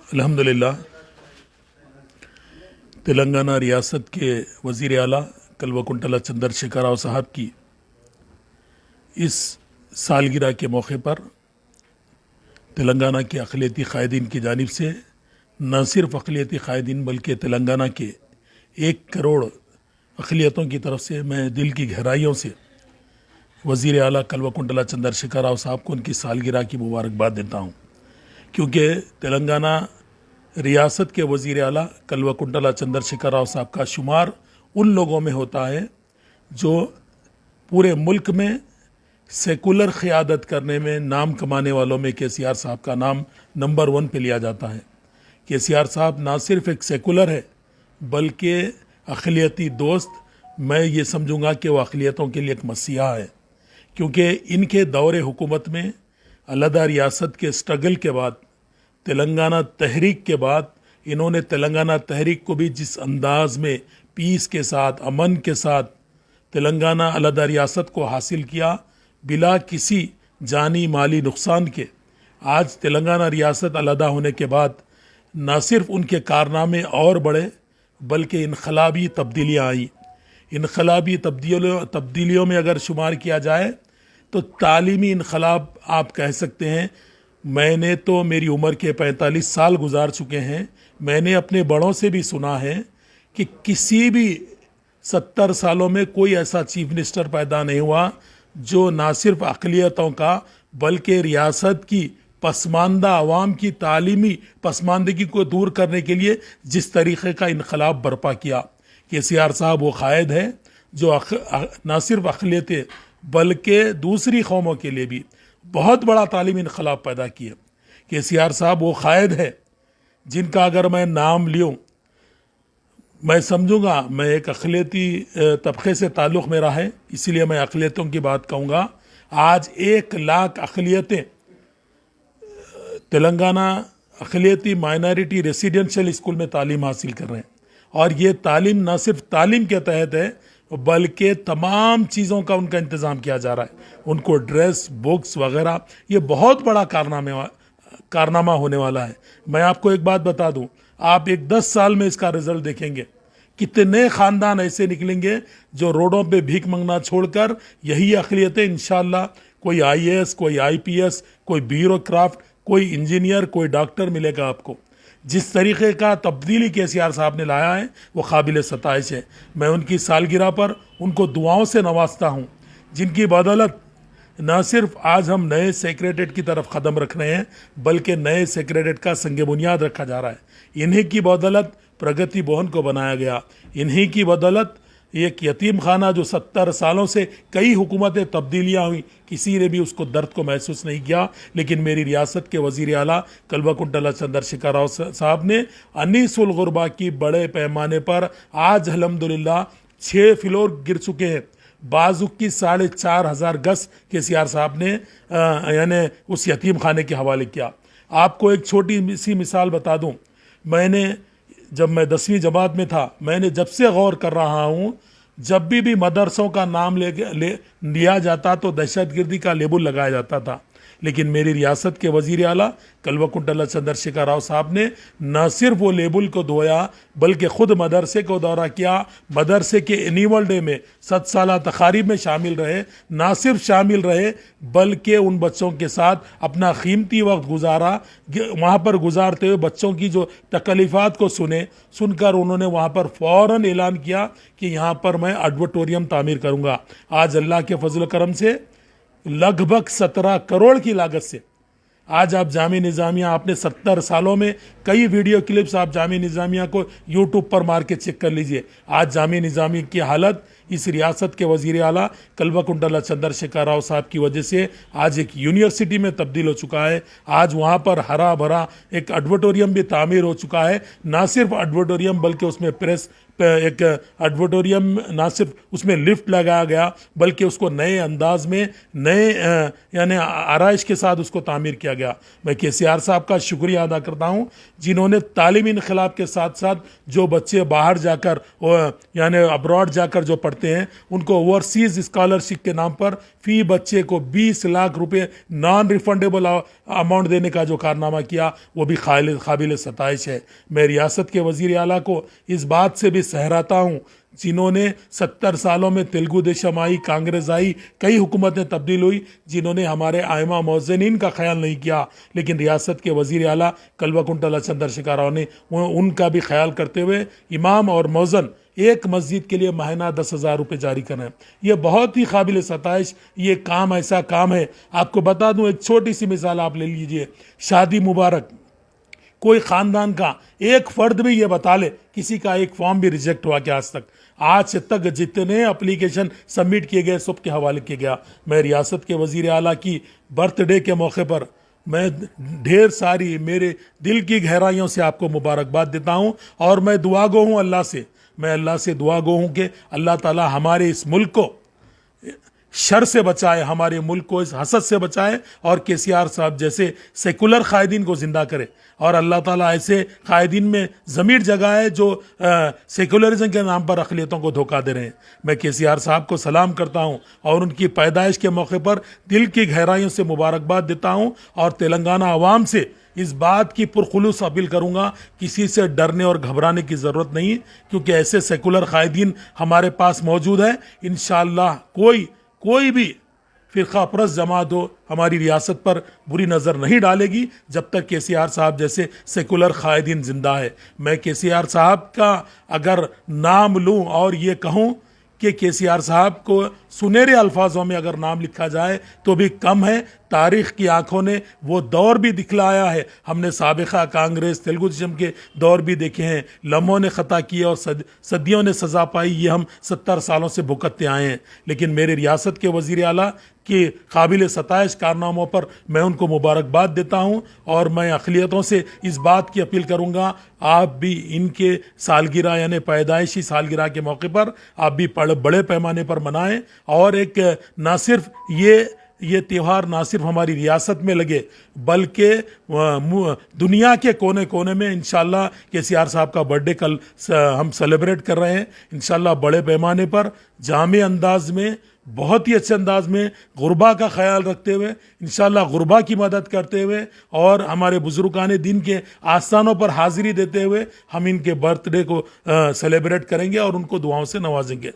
अल्हम्दुलिल्लाह तेलंगाना रियासत के वज़ीर आला कल्वकुंतला चंद्रशेखर राव साहब की इस सालगिरह के मौके पर तेलंगाना के अक़लियती क़ायदीन की जानिब से न सिर्फ अक़लियती क़ायदीन बल्कि तेलंगाना के 1 करोड़ अक़लियतों की तरफ से मैं दिल की गहराइयों से वज़ीर आला कल्वकुंतला चंद्रशेखर राव साहब को उनकी सालगिरह की मुबारकबाद देता हूँ, क्योंकि तेलंगाना रियासत के वज़ीर आला कल्वकुंतला चंद्रशेखर राव साहब का शुमार उन लोगों में होता है जो पूरे मुल्क में सेकुलर क़यादत करने में नाम कमाने वालों में KCR साहब का नाम नंबर 1 पे लिया जाता है। KCR साहब ना सिर्फ एक सेकुलर है बल्कि अक़लियती दोस्त, मैं ये समझूंगा कि वो अक़लियतों के लिए एक मसीहा है, क्योंकि इनके दौरे हुकूमत में अलहदा रियासत के स्ट्रगल के बाद, तेलंगाना तहरीक के बाद, इन्होंने तेलंगाना तहरीक को भी जिस अंदाज में पीस के साथ, अमन के साथ तेलंगाना अलहदा रियासत को हासिल किया बिला किसी जानी माली नुकसान के, आज तेलंगाना रियासत अलहदा होने के बाद न सिर्फ उनके कारनामे और बढ़े बल्कि इनकलाबी तब्दीलियाँ आई। इनकलाबी तब्दीलियों में अगर शुमार किया जाए तो तालीमी इनकलाब आप कह सकते हैं। मैंने तो मेरी उम्र के 45 साल गुजार चुके हैं, मैंने अपने बड़ों से भी सुना है कि किसी भी 70 सालों में कोई ऐसा चीफ मिनिस्टर पैदा नहीं हुआ जो ना सिर्फ अक़लियतों का बल्कि रियासत की पसमानदा अवाम की तालीमी पसमानदगी को दूर करने के लिए जिस तरीक़े का इनकलाब बर्पा किया। KCR साहब वो क़ायद है जो ना सिर्फ अक़लियतें बल्कि दूसरी कौमों के लिए भी बहुत बड़ा तालीमी इनकलाब पैदा किए। KCR साहब वो क़ायद है जिनका अगर मैं नाम लूँ, मैं समझूंगा मैं एक अक़लियती तबक़े से ताल्लुक़ मेरा है, इसीलिए मैं अक़लियतों की बात कहूँगा। आज 1 लाख अक़लियतें तेलंगाना अक़लियती माइनॉरिटी रेसिडेंशियल स्कूल में तालीम हासिल कर रहे हैं, और ये तालीम न सिर्फ तालीम के तहत है बल्कि तमाम चीज़ों का उनका इंतज़ाम किया जा रहा है। उनको ड्रेस, बुक्स वगैरह, ये बहुत बड़ा कारनामा होने वाला है। मैं आपको एक बात बता दूं, आप एक 10 साल में इसका रिजल्ट देखेंगे। कितने ख़ानदान ऐसे निकलेंगे जो रोडों पे भीख मंगना छोड़कर यही अक़लियतें इंशाअल्लाह, कोई IAS, कोई IPS, कोई ब्यूरोक्राफ्ट, कोई इंजीनियर, कोई डॉक्टर मिलेगा आपको। जिस तरीक़े का तब्दीली KCR साहब ने लाया है वो काबिल सताइश है। मैं उनकी सालगिरह पर उनको दुआओं से नवाजता हूँ, जिनकी बदौलत न सिर्फ आज हम नए सेक्रेटेरिएट की तरफ कदम रख रहे हैं बल्कि नए सेक्रेटेरिएट का संग बुनियाद रखा जा रहा है। इन्हीं की बदौलत प्रगति भवन को बनाया गया, इन्हीं की बदौलत एक यतीम खाना जो 70 सालों से कई हुकूमतें तब्दीलियाँ हुई, किसी ने भी उसको दर्द को महसूस नहीं किया। लेकिन मेरी रियासत के वज़ीर आला कल्वकुंतला चंद्रशेखर राव साहब ने अनीसुल गुरबा की बड़े पैमाने पर आज अल्हम्दुलिल्लाह 6 फ्लोर गिर चुके हैं। बाजू की 4,500 गज KCR साहब ने यानी उस यतीम खाने के हवाले किया। आपको एक छोटी सी मिसाल बता दूं, जब मैं 10वीं जमात में था, मैंने जब से गौर कर रहा हूँ, जब भी मदरसों का नाम लिया जाता तो दहशतगर्दी का लेबल लगाया जाता था। लेकिन मेरी रियासत के वज़ीर आला कल्वकुंतला चंद्रशेखर राव साहब ने न सिर्फ वो लेबल को धोया बल्कि ख़ुद मदरसे को दौरा किया, मदरसे के एनुअल डे में 7 साला तकारीब में शामिल रहे, ना सिर्फ शामिल रहे बल्कि उन बच्चों के साथ अपना कीमती वक्त गुजारा। वहाँ पर गुजारते हुए बच्चों की जो तकलीफ़ात को सुनकर उन्होंने वहाँ पर फ़ौरन ऐलान किया कि यहाँ पर मैं ऑडिटोरियम तामीर करूँगा। आज अल्लाह के फजल करम से लगभग 17 करोड़ की लागत से आज आप जामिया निज़ामिया, आपने 70 सालों में कई वीडियो क्लिप्स आप जामिया निज़ामिया को यूट्यूब पर मार के चेक कर लीजिए। आज जामिया निज़ामिया की हालत इस रियासत के वज़ीर आला कल्वकुंतला चंद्रशेखर राव साहब की वजह से आज एक यूनिवर्सिटी में तब्दील हो चुका है। आज वहाँ पर हरा भरा एक ऑडिटोरियम भी तामीर हो चुका है। ना सिर्फ ऑडिटोरियम बल्कि उसमें प्रेस ایک ایڈورٹوریم نہ صرف اس میں لفٹ لگایا گیا بلکہ اس کو نئے انداز میں نئے یعنی آرائش کے ساتھ اس کو تعمیر کیا گیا. میں کے سی آر صاحب کا شکریہ ادا کرتا ہوں جنہوں نے تعلیمی انقلاب کے ساتھ ساتھ جو بچے باہر جا کر یعنی ابراڈ جا کر جو پڑھتے ہیں ان کو اوورسیز اسکالرشپ کے نام پر فی بچے کو 20 لاکھ روپے نان ریفنڈیبل اماؤنٹ دینے کا جو کارنامہ کیا وہ بھی قابل ستائش ہے. میں ریاست کے وزیر اعلیٰ کو اس بات سے بھی سہراتا ہوں جنہوں نے 70 سالوں میں تلگو دیشم آئی، کانگریس آئی، کئی حکومتیں تبدیل ہوئی، جنہوں نے ہمارے ائمہ موذنین کا خیال نہیں کیا، لیکن ریاست کے وزیر اعلیٰ کلوکنٹلا چندر شیکھر راؤ نے ان کا بھی خیال کرتے ہوئے امام اور موذن ایک مسجد کے لیے ماہانہ 10,000 روپے جاری کر رہے ہیں. یہ بہت ہی قابل ستائش. یہ کام ایسا کام ہے. آپ کو بتا دوں ایک چھوٹی سی مثال آپ لے لیجئے. شادی مبارک کوئی خاندان کا ایک فرد بھی یہ بتا لے کسی کا ایک فارم بھی ریجیکٹ ہوا کہ آج تک جتنے اپلیکیشن سبمٹ کیے گئے سب کے حوالے کیا گیا. میں ریاست کے وزیر اعلیٰ کی برتھ ڈے کے موقع پر میں ڈھیر ساری میرے دل کی گہرائیوں سے آپ کو مبارکباد دیتا ہوں اور میں دعا گو ہوں اللہ سے دعا گو ہوں کہ اللہ تعالی ہمارے اس ملک کو شر سے بچائے، ہمارے ملک کو اس حسد سے بچائے اور کے سی آر صاحب جیسے سیکولر قائدین کو زندہ کرے اور اللہ تعالیٰ ایسے قائدین میں ضمیر جگائے جو سیکولرزم کے نام پر اقلیتوں کو دھوکہ دے رہے ہیں. میں کے سی آر صاحب کو سلام کرتا ہوں اور ان کی پیدائش کے موقع پر دل کی گہرائیوں سے مبارکباد دیتا ہوں اور تلنگانہ عوام سے اس بات کی پرخلوص اپیل کروں گا کسی سے ڈرنے اور گھبرانے کی ضرورت نہیں، کیونکہ ایسے سیکولر قائدین ہمارے پاس موجود ہیں. انشاءاللہ کوئی بھی فرقہ پرست جماعت ہو ہماری ریاست پر بری نظر نہیں ڈالے گی جب تک کے سی آر صاحب جیسے سیکولر قائدین زندہ ہے. میں کے سی آر صاحب کا اگر نام لوں اور یہ کہوں کہ کے سی آر صاحب کو سنہرے الفاظوں میں اگر نام لکھا جائے تو بھی کم ہے. تاریخ کی آنکھوں نے وہ دور بھی دکھلایا ہے. ہم نے سابقہ کانگریس تلگو دیشم کے دور بھی دیکھے ہیں. لمحوں نے خطا کیے اور صدیوں نے سزا پائی. یہ ہم 70 سالوں سے بھگتتے آئے ہیں. لیکن میرے ریاست کے وزیر اعلیٰ کی قابل ستائش کارناموں پر میں ان کو مبارکباد دیتا ہوں اور میں اقلیتوں سے اس بات کی اپیل کروں گا آپ بھی ان کے سالگرہ یعنی پیدائشی سالگرہ کے موقع پر آپ بھی بڑے پیمانے پر منائیں اور ایک نہ صرف یہ تہوار نہ صرف ہماری ریاست میں لگے بلکہ دنیا کے کونے کونے میں انشاءاللہ کے سی آر صاحب کا برتھ ڈے کل ہم سیلیبریٹ کر رہے ہیں. انشاءاللہ بڑے پیمانے پر جامع انداز میں بہت ہی اچھے انداز میں غربا کا خیال رکھتے ہوئے انشاءاللہ غربا کی مدد کرتے ہوئے اور ہمارے بزرگان دین کے آستانوں پر حاضری دیتے ہوئے ہم ان کے برتھ ڈے کو سیلیبریٹ کریں گے اور ان کو دعاؤں سے نوازیں گے.